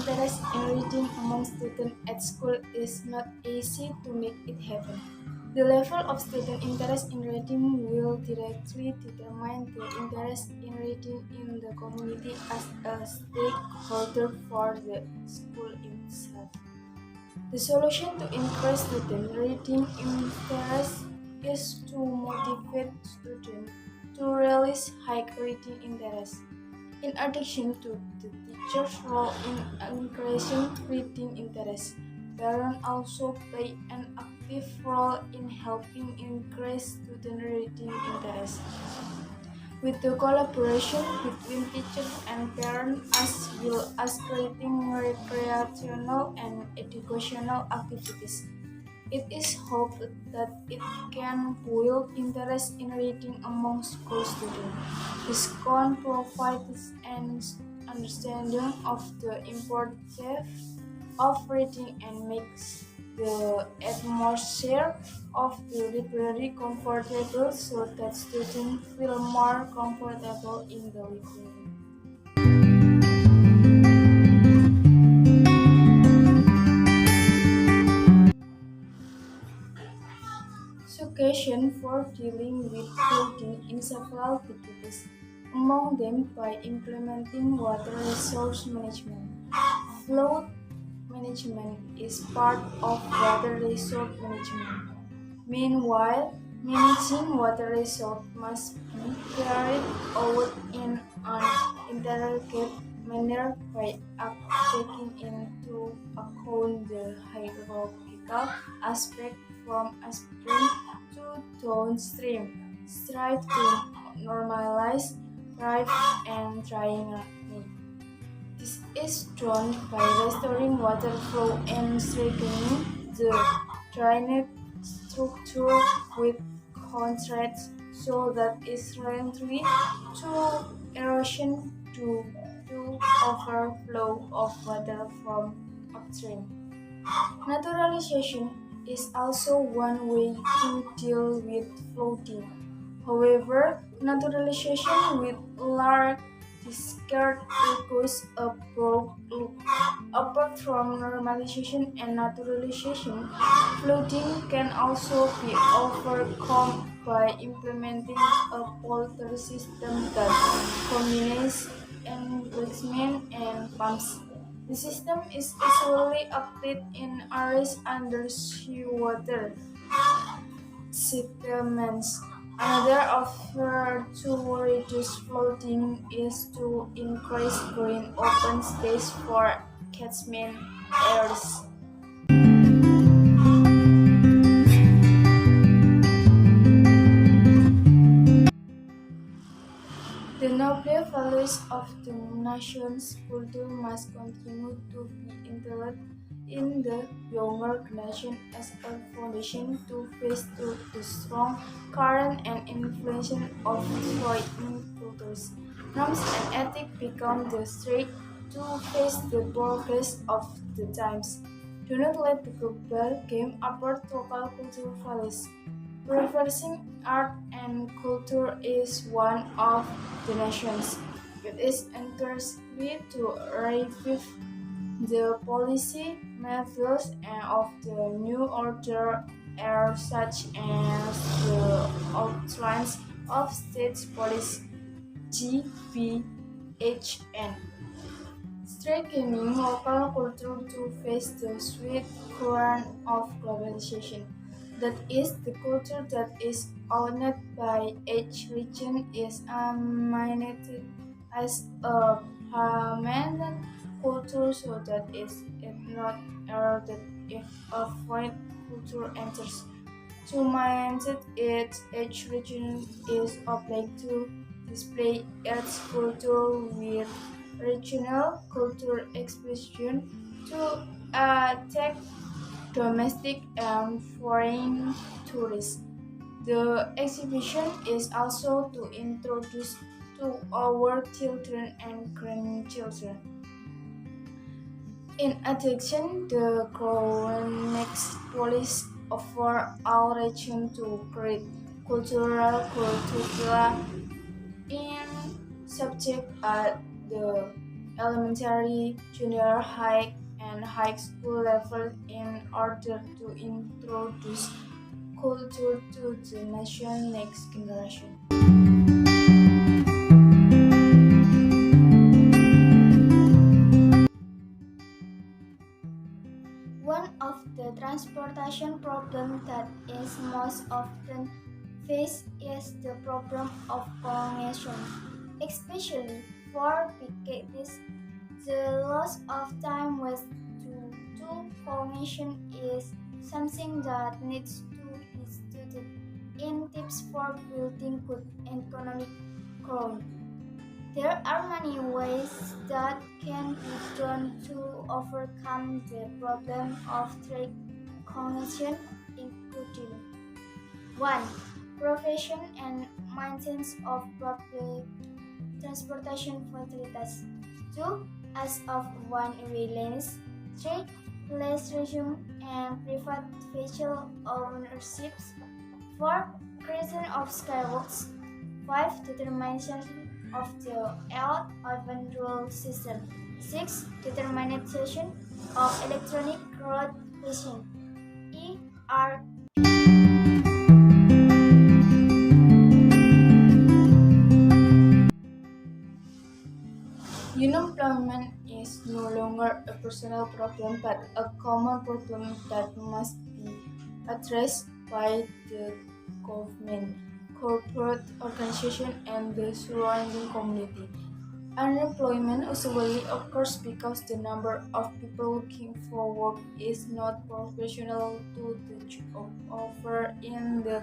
interest in reading among students at school is not easy to make it happen. The level of student interest in reading will directly determine the interest in reading in the community as a stakeholder for the school itself. The solution to increase student reading interest is to motivate students to release high reading interest. In addition to the teacher's role in increasing reading interest, parents also play an active role in helping increase student reading interest. With the collaboration between teachers and parents as well as creating recreational and educational activities, it is hoped that it can build interest in reading among school students. This can provide an understanding of the importance of reading and makes the atmosphere of the library comfortable so that students feel more comfortable in the library. Suggestion for dealing with flooding in several activities, among them by implementing water resource management. Flood management is part of water resource management. Meanwhile, managing water resources must be carried out in an integrated manner by taking into account the hierarchical aspect from upstream to downstream, strive to normalize, thrive, and trying. This is done by restoring water flow and strengthening the drainage structure with contracts so that it's friendly to erosion due to overflow of water from upstream. Naturalization is also one way to deal with flooding. However, naturalization with large discard requires a broad look. Apart from normalization and naturalization, flooding can also be overcome by implementing a polluter system that combines enrichment and pumps. The system is usually applied in areas under seawater settlements. Another effort to reduce flooding is to increase green open space for catchment areas. The noble values of the nation's culture must continue to be instilled in the younger generation as a foundation to face the strong current and influence of foreign cultures. Norms and ethics become the strength to face the progress of the times. Do not let the global game apart local cultural values. Reversing art and culture is one of the nations. It is encouraged to revive the policy methods of the new order are such as the outlines of state policy GBHN. Strengthening local culture to face the swift current of globalization. That is, the culture that is owned by each region is managed as a permanent culture so that it is not eroded if a foreign culture enters. To manage it, each region is obliged to display its culture with regional culture expression to attract domestic and foreign tourists. The exhibition is also to introduce to our children and grandchildren. In addition, the government's policy over all regions to create cultural in subject at the elementary, junior high, and high school level in order to introduce culture to the nation's next generation. One of the transportation problems that is most often faced is the problem of congestion, especially for pickettes. The loss of time with to congestion is something that needs to be studied in tips for building good economic growth. There are many ways that can be done to overcome the problem of traffic congestion, including 1. Provision and maintenance of public transportation facilities. 2. As of one-way lanes. 3. Legislation and private vehicle ownerships. 4. Creation of skywalks. 5. Determination of the urban rule system. 6. Determination of electronic road pricing. ER. Unemployment is no longer a personal problem but a common problem that must be addressed by the government, corporate organization, and the surrounding community. Unemployment usually occurs because the number of people looking for work is not proportional to the job offer in the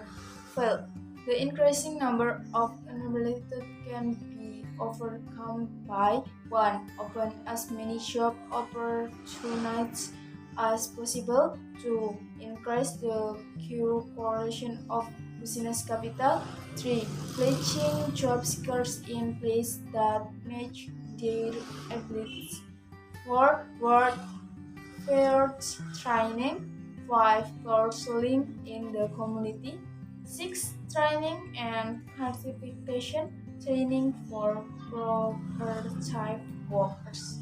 field. The increasing number of unemployed can be overcome by 1. Open as many job opportunities as possible. 2. Increase the circulation of business capital. 3. Placing job seekers in places that match their abilities. 4. Work first training. 5. Counseling in the community. 6. Training and certification training for proper type workers.